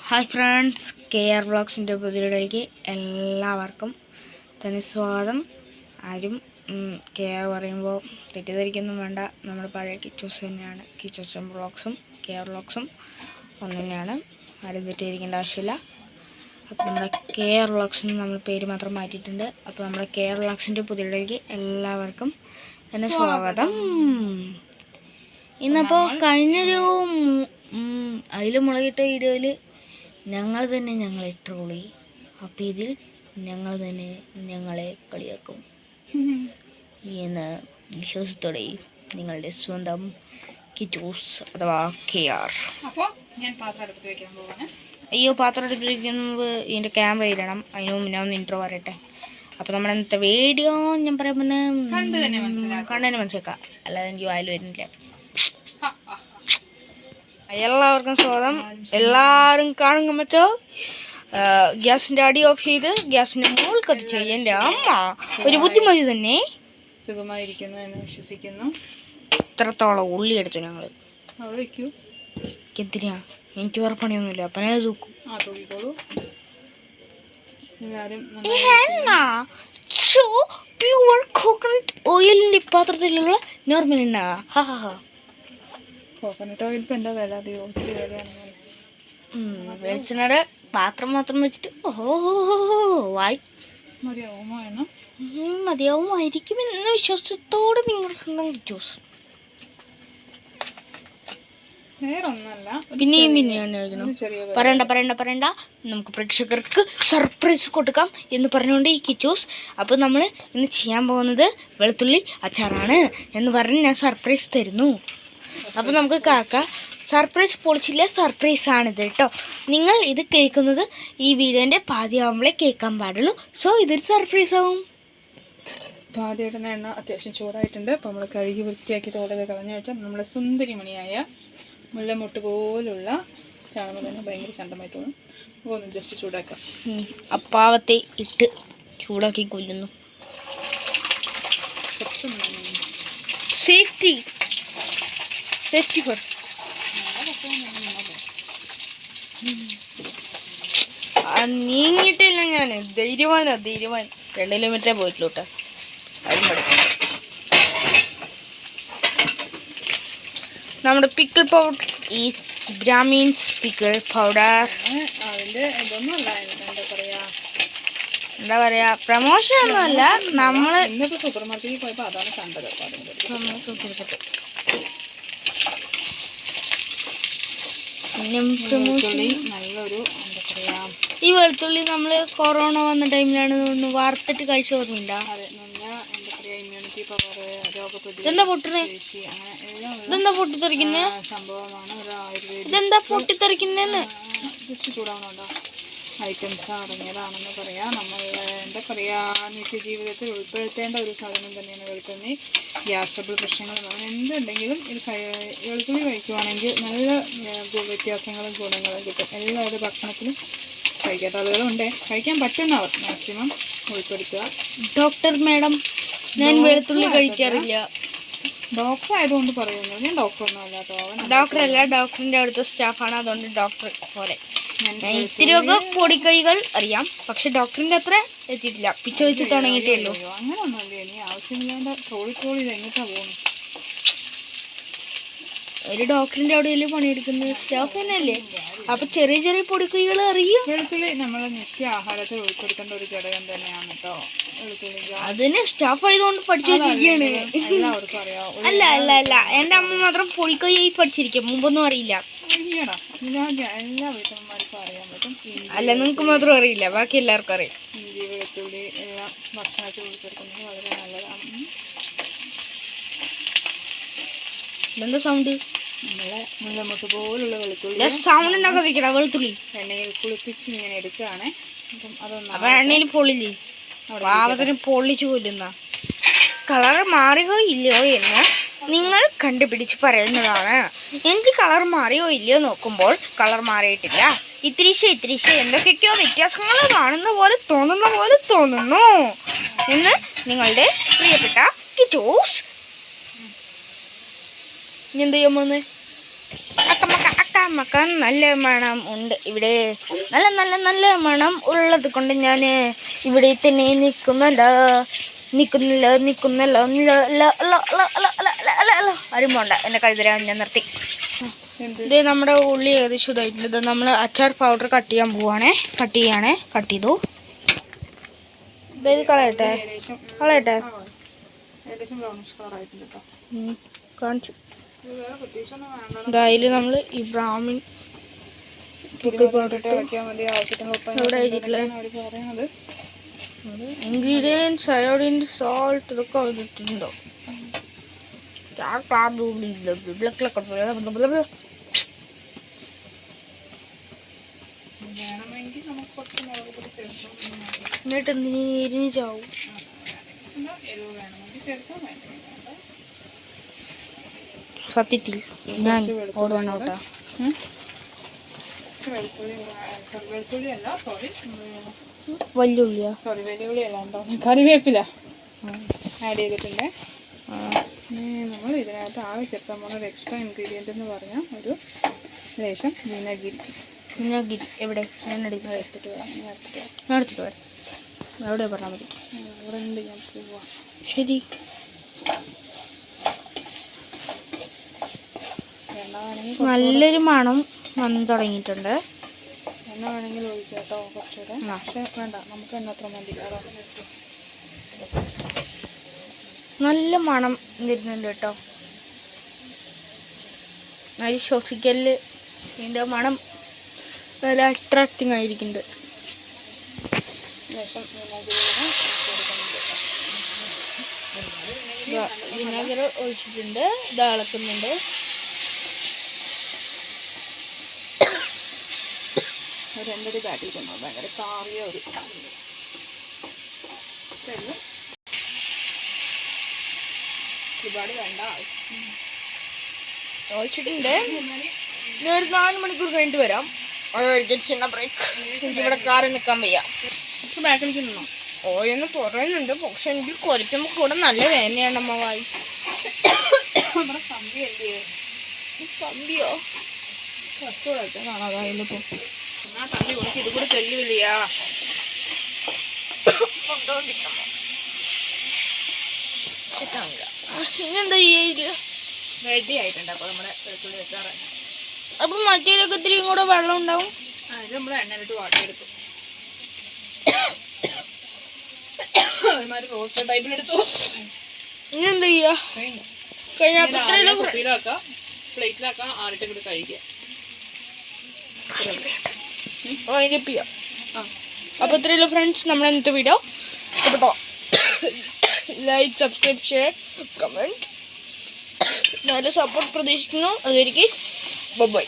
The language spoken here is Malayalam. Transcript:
ഹായ് ഫ്രണ്ട്സ്, KR വ്ളോഗ്സിൻ്റെ പുതിയയിലേക്ക് എല്ലാവർക്കും തന്നെ സ്വാഗതം. ആരും KR പറയുമ്പോൾ തെറ്റിദ്ധരിക്കൊന്നും വേണ്ട. നമ്മുടെ പഴയ കിച്ചൂസ് തന്നെയാണ്. കിച്ചൂസും വ്ളോഗ്സും KR വ്ളോഗ്സും ഒന്ന് തന്നെയാണ്. ആരും തെറ്റിദ്ധരിക്കേണ്ട ആവശ്യമില്ല. അപ്പോൾ നമ്മുടെ KR വ്ളോഗ്സിന് നമ്മൾ പേര് മാത്രം മാറ്റിയിട്ടുണ്ട്. അപ്പോൾ നമ്മുടെ KR വ്ളോഗ്സിൻ്റെ പുതിയയിലേക്ക് എല്ലാവർക്കും തന്നെ സ്വാഗതം. ഇന്നപ്പോൾ കഴിഞ്ഞൊരു അതിൽ മുളകിട്ട വീഡിയോയിൽ ഞങ്ങൾ തന്നെ ഞങ്ങളെ ട്രോളി. അപ്പോൾ ഇതിൽ ഞങ്ങൾ തന്നെ ഞങ്ങളെ കളിയാക്കും എന്ന വിശ്വാസത്തോടെ നിങ്ങളുടെ സ്വന്തം കിറ്റൂസ് അഥവാ KR. അപ്പോൾ ഞാൻ പാത്രം എടുത്ത് വയ്ക്കാൻ പോവാണ്. അയ്യോ, പാത്രം എടുത്ത് വയ്ക്കുന്നത് ഇതിൻ്റെ ക്യാമറ ഇടണം. അതിന് മുന്നേ ഒന്ന് ഇൻട്രോ പറയട്ടെ. അപ്പോൾ നമ്മുടെ ഇന്നത്തെ വീഡിയോ ഞാൻ പറയുമ്പോൾ കണ്ടു തന്നെ മനസ്സിലാക്കാം, അല്ലാതെ എനിക്ക് വായിൽ വരുന്നില്ല. എല്ലാവർക്കും സ്വാഗതം. എല്ലാവരും കാണുക മറ്റോ ഗ്യാസിൻ്റെ അടി ഓഫ് ചെയ്ത് ഗ്യാസിൻ്റെ മുകളിൽ കത്തിച്ച് എൻ്റെ അമ്മ ഒരു ബുദ്ധിമതി തന്നെ സുഖമായിരിക്കുന്നു എന്ന് വിശ്വസിക്കുന്നു. ഇത്രത്തോളം ഉള്ളി എടുത്തു ഞങ്ങൾ. എന്തിനാ? എനിക്ക് വേറെ പണിയൊന്നുമില്ല. അപ്പനെ തൂക്കും. പ്യൂർ കോക്കനട്ട് ഓയിലിൻ്റെ പാത്രത്തിലുള്ള നോർമൽ എണ്ണ. കോക്കനട്ട് ഓയിൽ ഇപ്പം എന്താ വില? അറിയോ? ഒത്തിരി വിലയാണ്. വെളിച്ചെണ്ണയുടെ പാത്രം മാത്രം വെച്ചിട്ട് വായി മതിയാവുമായിരിക്കും എന്ന വിശ്വാസത്തോടെ നിങ്ങൾ സ്വന്തം കിച്ചൂസ്. പിന്നെയാണ് പറയണ്ട നമുക്ക് പ്രേക്ഷകർക്ക് സർപ്രൈസ് കൊടുക്കാം എന്ന് പറഞ്ഞുകൊണ്ട് ഈ കിച്ചൂസ്. അപ്പോൾ നമ്മൾ ഇന്ന് ചെയ്യാൻ പോകുന്നത് വെളുത്തുള്ളി അച്ചാറാണ് എന്ന് പറഞ്ഞ് ഞാൻ സർപ്രൈസ് തരുന്നു. അപ്പോൾ നമുക്ക് കാക്ക സർപ്രൈസ് പൊളിച്ചില്ല, സർപ്രൈസ് ആണിത് കേട്ടോ. നിങ്ങൾ ഇത് കേൾക്കുന്നത് ഈ വീഡിയോൻ്റെ പാതിയാവുമ്പോഴേ കേൾക്കാൻ പാടുള്ളൂ. സോ ഇതൊരു സർപ്രൈസ് ആവും. പാതിയിടുന്ന എണ്ണ അത്യാവശ്യം ചൂടായിട്ടുണ്ട്. അപ്പോൾ നമ്മൾ കഴുകി വൃത്തിയാക്കി തോടൊക്കെ കളഞ്ഞു വെച്ചാൽ നമ്മുടെ സുന്ദരിമണിയായ മുല്ലമുട്ട് പോലുള്ള കാണുമ്പോൾ തന്നെ ഭയങ്കര ചണ്ടമായി തോന്നും. അപ്പോൾ ഒന്ന് ജസ്റ്റ് ചൂടാക്കാം. അപ്പാവത്തെ ഇട്ട് ചൂടാക്കി കൊല്ലുന്നു. Safety first. നീങ്ങിയിട്ടില്ല ഞാൻ. ധൈര്യവാൻ 2 കിലോമീറ്ററേ പോയിട്ടുള്ളൂ കേട്ടോ. അതും പഠിക്കും. നമ്മുടെ പിക്കിൾ പൗഡർ ഈ ബ്രാഹ്മിൻസ് പിക്കിൾ പൗഡർ. അതിൻ്റെ ഇതൊന്നും അല്ല, എന്താ പറയാ, പ്രമോഷൻ ഒന്നുമല്ല. നമ്മൾ ഇന്നിപ്പോൾ സൂപ്പർ മാർക്കറ്റിൽ പോയപ്പോൾ അതാണ് കണ്ടത്. നല്ലൊരു എന്താ പറയാ, ഈ വെളുത്തുള്ളി നമ്മൾ കൊറോണ വന്ന ടൈമിലാണ് വറുത്തിട്ട് കഴിച്ച ഓർമ്മയില്ല. ഇമ്മ്യൂണിറ്റി പവർ, ഇതെന്താ പൊട്ടണേ? ഇതെന്താ പൊട്ടിത്തെറിക്കുന്നേ? സംഭവമാണ്. ഒരു ആയുർവേദ ഇതെന്താ പൊട്ടിത്തെറിക്കുന്നേന്ന് ജസ്റ്റ് ചൂടാവണുണ്ടോ ഐറ്റംസ് അടങ്ങിയതാണെന്ന് പറയാം. നമ്മൾ എന്താ പറയുക, നിത്യജീവിതത്തിൽ ഉൾപ്പെടുത്തേണ്ട ഒരു സാധനം തന്നെയാണ് വെളുത്തുള്ളി. ഗ്യാസ് ട്രബിൾ പ്രശ്നങ്ങൾ അങ്ങനെ എന്തുണ്ടെങ്കിലും ഇത് വെളുത്തുള്ളി കഴിക്കുവാണെങ്കിൽ നല്ല വ്യത്യാസങ്ങളും ഗുണങ്ങളും കിട്ടും. എല്ലാവരും ഭക്ഷണത്തിലും കഴിക്കാത്ത ആളുകളുണ്ട്, കഴിക്കാൻ പറ്റുന്നവർ മാക്സിമം ഉൾപ്പെടുത്തുക. ഡോക്ടർ മാഡം, ഞാൻ വെളുത്തുള്ളി കഴിക്കാറില്ല. ഡോക്ടർ ആയതുകൊണ്ട് പറയുന്നു. ഞാൻ ഡോക്ടറൊന്നും അല്ലാട്ടോ. ഡോക്ടറല്ല, ഡോക്ടറിൻ്റെ അടുത്ത സ്റ്റാഫാണ്. അതുകൊണ്ട് ഡോക്ടർ പോലെ ഇത്തിരിയൊക്കെ പൊടിക്കൈകൾ അറിയാം, പക്ഷെ ഡോക്ടറിൻ്റെ അത്ര എത്തിയിട്ടില്ല. പിച്ച വെച്ച് തുടങ്ങിയിട്ടേ ഉള്ളൂ. അങ്ങനെ ഒന്നുമല്ലേ, ഇനി ആവശ്യമില്ലാണ്ട് ട്രോളി ഇത് എങ്ങോട്ടാ പോകുന്നു? ഒരു ഡോക്ടറിൻ്റെ അവിടെയല്ലേ പണിയെടുക്കുന്നത്, സ്റ്റാഫ് തന്നെയല്ലേ. അപ്പൊ ചെറിയ പൊടിക്കൈകൾ അറിയും. വെളുത്തുള്ളി നമ്മൾ നിത്യ ആഹാരത്തിൽ ഉൾപ്പെടുത്തേണ്ട ഒരു ഘടകം തന്നെയാണ് കേട്ടോ. വെളുത്തുള്ളി അതിന് സ്റ്റാഫ് ആയതുകൊണ്ട് പഠിച്ചു വെച്ചിരിക്കുകയാണ്. എല്ലാവർക്കും അറിയാം. അല്ല എൻ്റെ അമ്മ മാത്രം പൊടിക്കൈയായി പഠിച്ചിരിക്കും, മുമ്പൊന്നും അറിയില്ല. എല്ലാ വീട്ടമ്മമാർക്കും അറിയാൻ പറ്റും. അല്ല, നിങ്ങൾക്ക് മാത്രം അറിയില്ല, ബാക്കി എല്ലാവർക്കും അറിയാം. ഇഞ്ചി, വെളുത്തുള്ളി എല്ലാം ഭക്ഷണത്തിൽ ഉൾപ്പെടുത്തുന്നത് വളരെ നല്ലതാണ്. എന്താ സൗണ്ട്? നമ്മളെ മുല്ലമുട്ട് പോലുള്ള വെളുത്തുള്ളി സൗണ്ട് ഉണ്ടാക്കാതിരിക്കണ വെളുത്തുള്ളി എണ്ണയിൽ കുളിപ്പിച്ച് ഇങ്ങനെ എടുക്കുകയാണ്. അപ്പം അപ്പൊ എണ്ണയിൽ പൊള്ളില്ലേ, പാവത്തിന് പൊള്ളിച്ചു കൊല്ലുന്ന. കളർ മാറിയോ ഇല്ലയോ എന്ന് നിങ്ങൾ കണ്ടുപിടിച്ച് പറയുന്നതാണ്. എനിക്ക് കളർ മാറിയോ ഇല്ലയോ നോക്കുമ്പോൾ കളർ മാറിയിട്ടില്ല. ഇത്തിരിശ എന്തൊക്കെയോ വ്യത്യാസങ്ങൾ കാണുന്ന പോലെ തോന്നുന്നു എന്ന് നിങ്ങളുടെ പ്രിയപ്പെട്ട കിറ്റൂസ് ഇനി എന്ത് ചെയ്യാൻ പോകുന്നത്? അക്കമ്മക്ക നല്ല മണം ഉണ്ട് ഇവിടെ. നല്ല നല്ല നല്ല മണം ഉള്ളത് കൊണ്ട് ഞാൻ ഇവിടെ തന്നെ നിൽക്കുന്നല്ലോ. ആരും പോണ്ട, എന്നെ കഴുതരാൻ ഞാൻ നിർത്തി. ഇത് നമ്മുടെ ഉള്ളി ഏകദേശം ഇതായിട്ടുണ്ട്. ഇത് നമ്മൾ അച്ചാർ പൗഡർ കട്ട് ചെയ്തു. ഇത് കളയട്ടെ. കാണിച്ചു. അതിൽ നമ്മൾ ഈ ബ്രാഹ്മിൻ ഇൻഗ്രീഡിയൻസ് അയോഡിൻ സോൾട്ട് ഇതൊക്കെ ഇട്ടിട്ടുണ്ടോ? എന്നിട്ട് നീരിഞ്ഞ് ചാവും. സത്യത്തിൽ ഞാൻ ഓടുവാനോട്ടാ. വലിയുള്ളിയാ? സോറി, വലിയുള്ളി അല്ലാണ്ടോ, കറിവേപ്പില ആഡ് ചെയ്തിട്ടുണ്ട്. നമ്മൾ ഇതിനകത്ത് ആകെ ചേർക്കാൻ പോകുന്ന ഒരു എക്സ്ട്രാ ഇൻഗ്രീഡിയൻ്റ് എന്ന് പറഞ്ഞാൽ ഒരു ലേശം വിനാഗിരി. എവിടെ? ഞാൻ എടുത്തിട്ട് വരാം. എവിടെ പറഞ്ഞാൽ മതി. ഇവിടെ ഉണ്ട്, ഞാൻ പോവാം. ശരി. നല്ലൊരു മണം വന്ന് തുടങ്ങിയിട്ടുണ്ട്. എണ്ണ വേണമെങ്കിൽ ഒഴിക്കാം കേട്ടോ, കുറച്ചുകൂടെ. പക്ഷേ വേണ്ട, നമുക്ക് എണ്ണ അത്ര മതി. നല്ല മണം വരുന്നുണ്ട് കേട്ടോ. അത് ശ്വസിക്കല് ഇതിൻ്റെ മണം നല്ല അട്രാക്റ്റിംഗ് ആയിരിക്കുന്നുണ്ട്. വിനാഗിരി ഒഴിച്ചിട്ടുണ്ട്. ഇത് ഇളക്കുന്നുണ്ട്. ഒരു രണ്ടടി കാട്ടിയിട്ടുണ്ടോ? ഭയങ്കര കാറിയ ഒരു ഒരുപാട് വേണ്ട, ഒഴിച്ചിട്ടുണ്ട്. ഇനി ഒരു 4 മണിക്കൂർ കഴിഞ്ഞിട്ട് വരാം. അതൊരിക്കൽ ചിന്ന ബ്രേക്ക്. എനിക്ക് ഇവിടെ കാറിൽ നിൽക്കാൻ വയ്യ. ബാക്കിലേക്ക് നിന്നോ? ഓരോന്ന് പറയുന്നുണ്ട്, പക്ഷെ എനിക്ക് കുറയ്ക്കുമ്പോൾ കൂടെ നല്ല വേദനയാണ് അമ്മ വായി. നമ്മുടെ കമ്പി എന്ത് ചെയ്യും? കമ്പിയോ? വസ്തുക്കളൊക്കെ കാണാതായില്ലോ. എന്നാ കമ്പി കൊടുത്ത് ഇത് കൂടെ തെല്ലുമില്ലയാ. ഇനെന്താ ചെയ്യ? റെഡി ആയിട്ടുണ്ട്. അപ്പോൾ നമ്മുടെ വെളുത്തുള്ളി വെച്ചാറ്. അപ്പം മറ്റേതൊക്കെ ഇത്തിരിയും കൂടെ വെള്ളം ഉണ്ടാവും. ഇത് നമ്മൾ എണ്ണയിലിട്ട് വാട്ടിയെടുത്തു. ഒരുമാതിരി റോസ്റ്റ് ടൈപ്പിലെടുത്തു. ഇനെന്താ ചെയ്യാ? കുപ്പിയിലാക്കാം, പ്ലേറ്റിലാക്കാം, ആറിട്ട് കൂടി കഴിക്കുക. അപ്പോൾ ഇത്രയുള്ള ഫ്രണ്ട്സ് നമ്മുടെ ഇന്നത്തെ വീഡിയോ ഇഷ്ടപ്പെട്ടോ? ലൈക്ക്, സബ്സ്ക്രൈബ്, ഷെയർ, കമൻറ്റ്, നല്ല സപ്പോർട്ട് പ്രതീക്ഷിക്കുന്നു. അതുവരെയ്ക്ക് ബൈ.